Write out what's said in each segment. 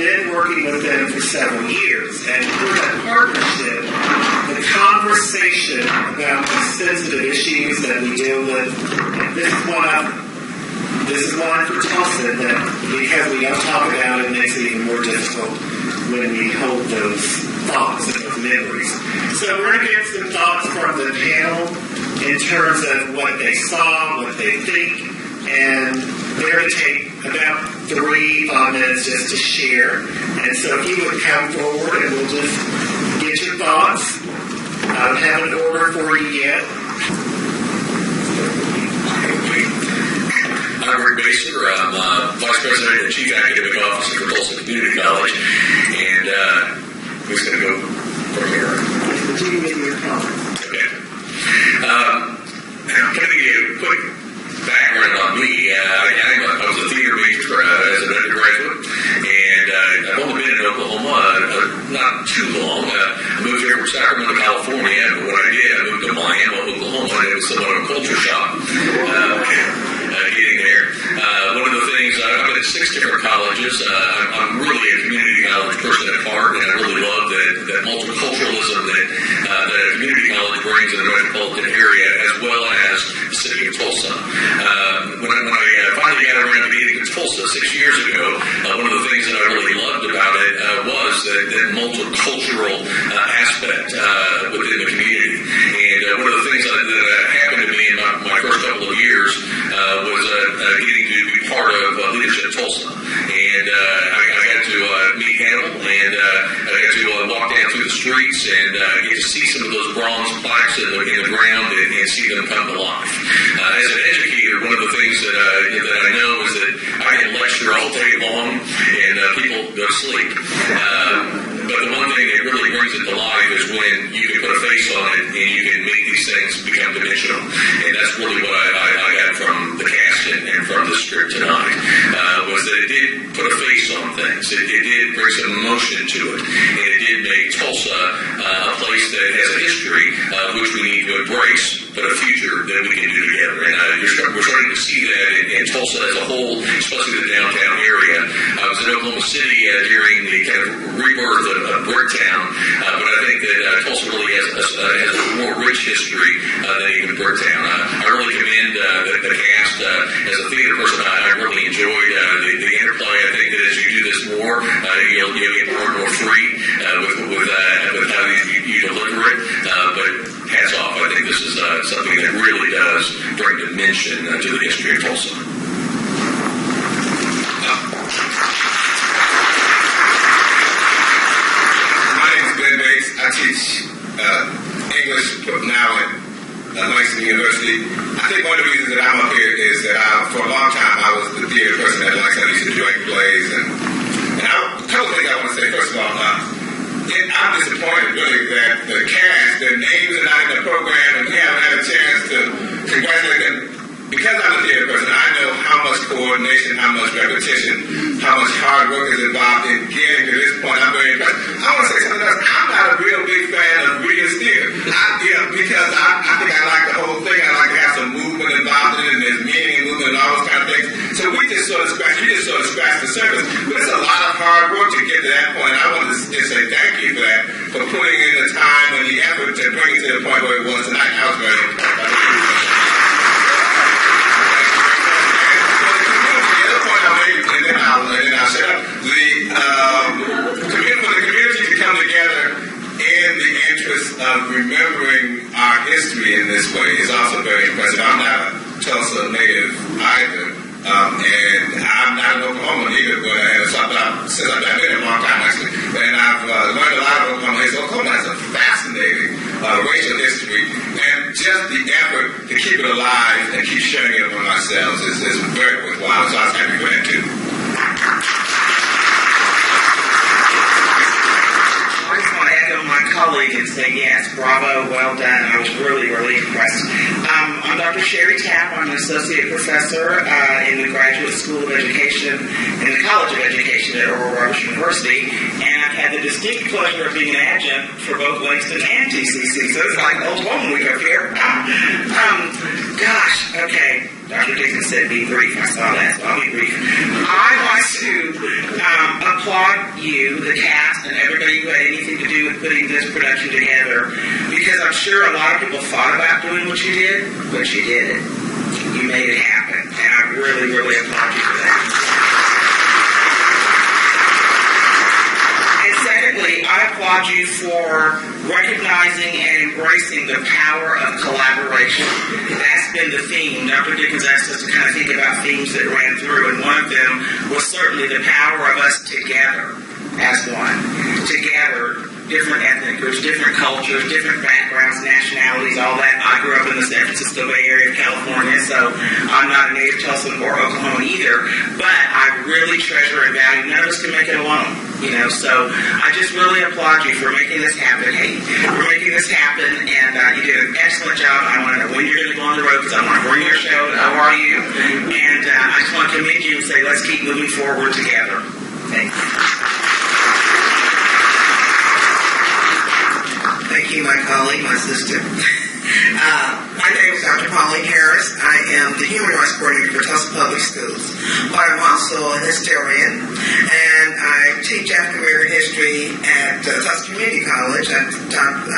been working with them for several years, and through that partnership, the conversation about the sensitive issues that we deal with, and this is one for Tulsa that, because we don't talk about it, makes it even more difficult when we hold those thoughts and those memories. So we're going to get some thoughts from the panel in terms of what they saw, what they think, and they're going to take about 3-5 minutes just to share. And so if you would come forward and we'll just get your thoughts. I don't have an order for you yet. I'm Rick Baser. I'm Vice President and Chief Academic Officer for Tulsa Community College. And who's going to go from here? Continue with your comments. Okay. Kind of give you a quick background on me. I was a theater major as an undergraduate, and I've only been in Oklahoma not too long. I moved here from Sacramento, California, and when I did, I moved to Miami, Oklahoma, and it was somewhat of a culture shock getting there. One of the things, I've been at 6 different colleges. I'm really a community college person at heart, and I really love that multiculturalism that a community college brings in a metropolitan area, as well as the city of Tulsa. When I finally got around to getting to Tulsa 6 years ago, one of the things that I really loved about it was that multicultural aspect within the community. And one of the things that happened to me in my first couple of years was getting to be part of Leadership Tulsa. And I got to meet Hannibal, and I got to walk down through the streets and get to see some of those bronze plaques in the ground and see them come to life. As an educator, one of the things that I know is that I can lecture all day long and people go to sleep. But the one thing that really brings it to life is when you can put a face on it and you can make these things become dimensional. And that's really what I got from the cast and from the script tonight, was that it did put a face on things. It did bring some emotion to it. And it did make Tulsa a place that has a history which we need to embrace, but a future that we can do together. And we're starting to see that in Tulsa as a whole, especially the downtown area. I was in Oklahoma City during the kind of rebirth of Bricktown, but I think that Tulsa really has a more rich history than even Bricktown. I really commend the cast. As a theater person, I really enjoyed the interplay. I think that as you do this more, you'll get more and more free with how you deliver it. But hats off. I think this is something that really does bring dimension to the history of Tulsa. My name is Ben Bates. I teach English now at Langston University. I think one of the reasons that I'm up here is that for a long time I was the theater person at Langston. I used to direct plays, and a couple of things I want to say. First of all, I'm disappointed really that the cast, their names are not in the program, and we haven't had a chance to congratulate them. Because I'm a theater person, I know how much coordination, how much repetition, how much hard work is involved in getting to this point. I'm very impressed. I want to say something else. I'm not a real big fan of Regan's theater. Because I think I like the whole thing. I like to have some movement involved in it, and there's meaning and movement and all those kind of things. So we just sort of scratch the surface. But it's a lot of hard work to get to that point. I want to just say thank you for that, for putting in the time and the effort to bring it to the point where it was tonight. I was very impressed. And then I'll shut up. For the community to come together in the interest of remembering our history in this way is also very impressive. I'm not a Tulsa native either, and I'm not an Oklahoma either, since I've been here a long time actually, and I've learned a lot of Oklahoma history. Oklahoma has a fascinating racial history, and just the effort to keep it alive and keep sharing it among ourselves is very worthwhile. So I was happy for that too. I just want to echo my colleague and say, yes, bravo, well done. I was really, really impressed. I'm Dr. Sherry Tapp. I'm an associate professor in the Graduate School of Education in the College of Education at Oral Roberts University, and I've had the distinct pleasure of being an adjunct for both Langston and TCC. So it's like Oklahoma week up here. Okay. Dr. Dixon said be brief. I saw that, so I'll be brief. I want to applaud you, the cast, and everybody who had anything to do with putting this production together, because I'm sure a lot of people thought about doing what you did, but you did it. You made it happen, and I really, really applaud you for that. And secondly, I applaud you for recognizing and embracing the power of collaboration. That's been the theme. Dr. Dickens asked us to kind of think about themes that ran through, and one of them was certainly the power of us together as one. Together, different ethnic groups, different cultures, different backgrounds, nationalities, all that. I grew up in the San Francisco Bay Area of California, so I'm not a native Tulsa or Oklahoma either, but I really treasure and value none of us can make it alone. So I just really applaud you for making this happen. Hey, for making this happen, and you did an excellent job. I want to know when you're going to go on the road, because I want to bring your show to ORU, and I just want to commend you and say, let's keep moving forward together. Thanks. Thank you, my colleague, my sister. My name is Dr. Pauline Harris. I am the Human Rights Coordinator for Tulsa Public Schools. But I'm also an historian, and I teach African American history at Tulsa Community College. I've taught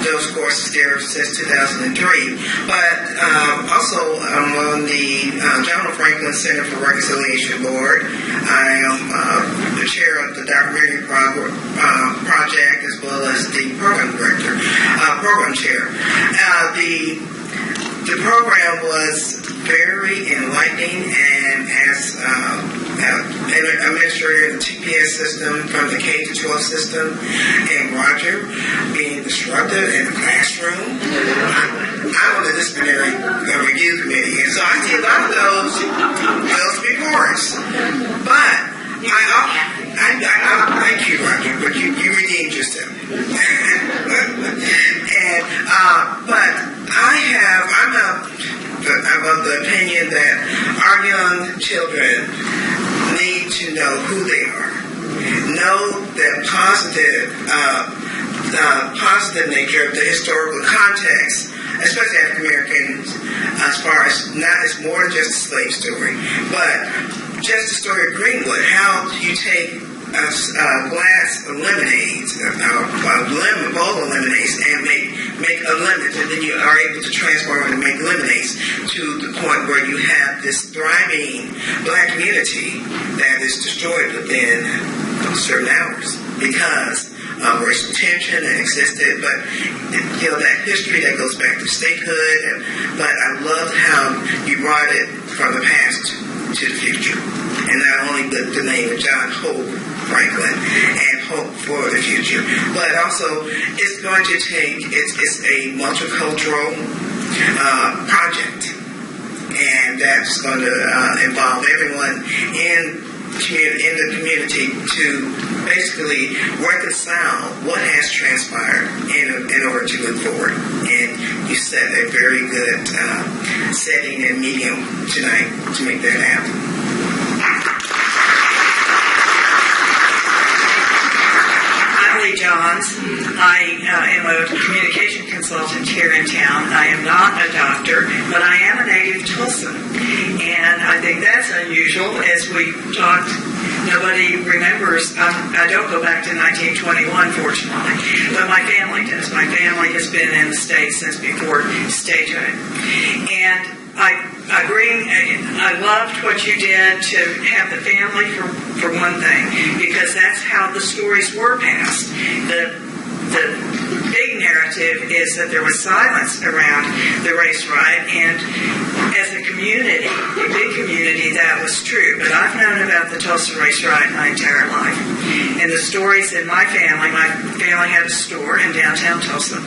those courses there since 2003. But also, I'm on the John Franklin Center for Reconciliation Board. I am the chair of the documentary project, as well as the program director, program chair. The program was very enlightening, and as an administrator in the TPS system from the K-12 system, and Roger being disruptive in the classroom, I'm on the disciplinary review committee, and so I see a lot of those reports. But I thank you, Roger, but you redeemed yourself. I'm of the opinion that our young children need to know who they are, know the positive nature of the historical context, especially African Americans, as far as it's more than just a slave story, but just the story of Greenwood. How you take glass lemonades, bowl of lemonades, and make a lemon, and then you are able to transform it and make lemonades to the point where you have this thriving black community that is destroyed within certain hours because of racial tension that existed. But that history that goes back to statehood. But I loved how you brought it from the past to the future, and not only the name of John Hope Franklin and hope for the future, but also it's going to take it's a multicultural project, and that's going to involve everyone in the community to basically reconcile what has transpired in order to move forward. And you set a very good setting and medium tonight to make that happen. Johns. I am a communication consultant here in town. I am not a doctor, but I am a native Tulsan. And I think that's unusual. As we talked, nobody remembers. I don't go back to 1921, fortunately, but my family does. My family has been in the States since before statehood. And I agree. I loved what you did to have the family for one thing, because that's how the stories were passed. The big narrative is that there was silence around the Race Riot, and as a community, a big community, that was true. But I've known about the Tulsa Race Riot my entire life, and the stories in my family had a store in downtown Tulsa.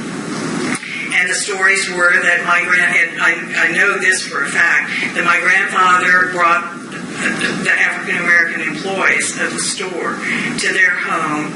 And the stories were that I know this for a fact, that my grandfather brought the African American employees of the store to their home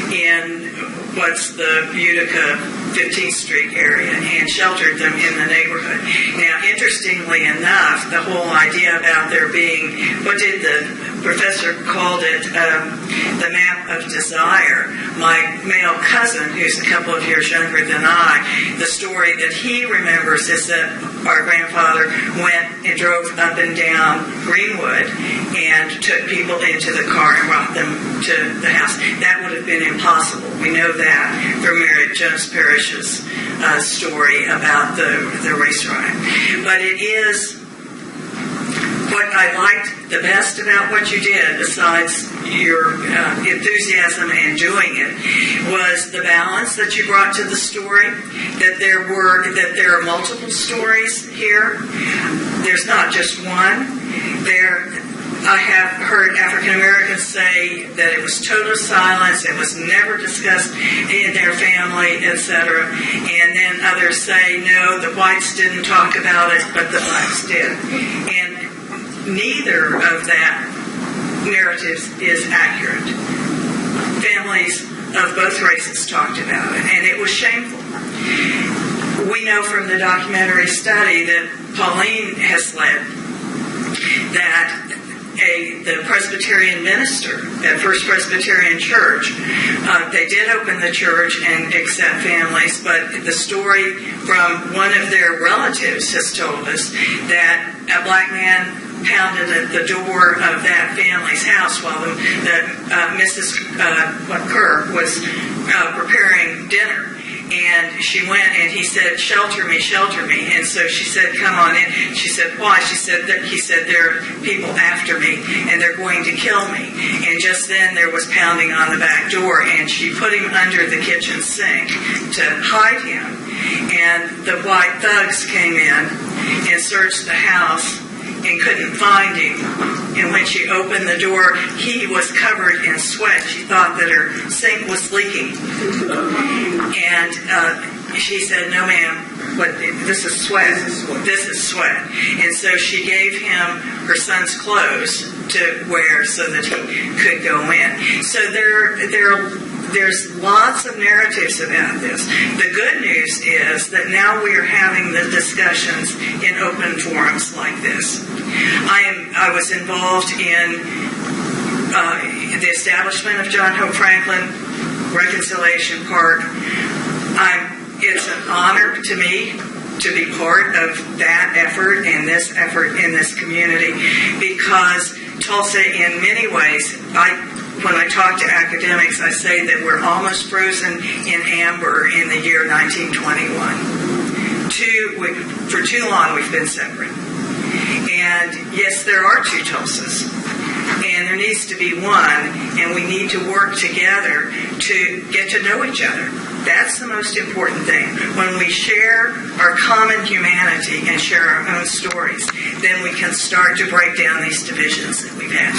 in what's the Utica 15th Street area, and sheltered them in the neighborhood. Now, interestingly enough, the whole idea about there being, what did the professor called it the map of desire. My male cousin, who's a couple of years younger than I, the story that he remembers is that our grandfather went and drove up and down Greenwood and took people into the car and brought them to the house. That would have been impossible. We know that from Mary Jones Parrish's story about the Race Riot. But it is what I liked the best about what you did, besides your enthusiasm and doing it, was the balance that you brought to the story. That there are multiple stories here. There's not just one. I have heard African Americans say that it was total silence, it was never discussed in their family, etc. And then others say, no, the whites didn't talk about it, but the blacks did. And neither of that narratives is accurate. Families of both races talked about it, and it was shameful. We know from the documentary study that Pauline has led that the Presbyterian minister at First Presbyterian Church, they did open the church and accept families, but the story from one of their relatives has told us that a black man pounded at the door of that family's house while Mrs. Kerr was preparing dinner. And she went and he said, shelter me. And so she said, come on in. She said, why? He said, there are people after me and they're going to kill me. And just then there was pounding on the back door and she put him under the kitchen sink to hide him. And the white thugs came in and searched the house and couldn't find him. And when she opened the door, he was covered in sweat. She thought that her sink was leaking. And she said, no ma'am, but this is sweat. This is sweat. And so she gave him her son's clothes to wear so that he could go in. So there's lots of narratives about this. The good news is that now we are having the discussions in open forums like this. I was involved in the establishment of John Hope Franklin Reconciliation Park. It's an honor to me to be part of that effort and this effort in this community, because Tulsa, in many ways, when I talk to academics, I say that we're almost frozen in amber in the year 1921. For too long, we've been separate. And yes, there are two Tulsas. And there needs to be one, and we need to work together to get to know each other. That's the most important thing. When we share our common humanity and share our own stories, then we can start to break down these divisions that we've had.